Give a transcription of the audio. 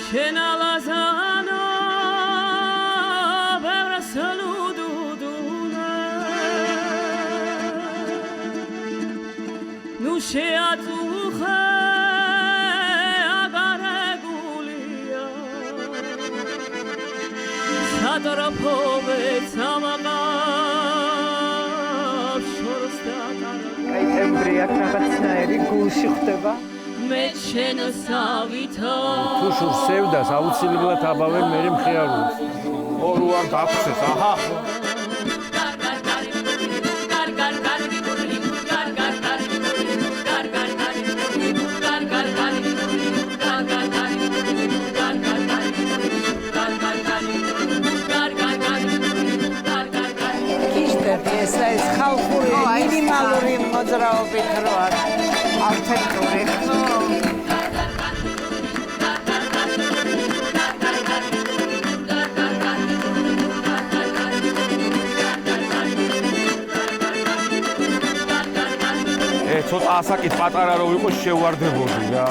შენ ალაზანო ბევრასალუდუდუნა ნუ შეაწუხე აგარეგულია სატრაფობეც ამაყავს შორს დაკარგა აი ტემბრი აქ რაღაცნაირი გულში ხდება მე შენ სავითო თუ შურს სევდას აუცილებლად აბავენ მე მხიარულს ორ არ დაფხეს აჰა ეს ხალხური მინიმალური მოძრაობით რო არის ავთენტური ცოტა ასაკით პატარა რო იყო შევარდებოდი რა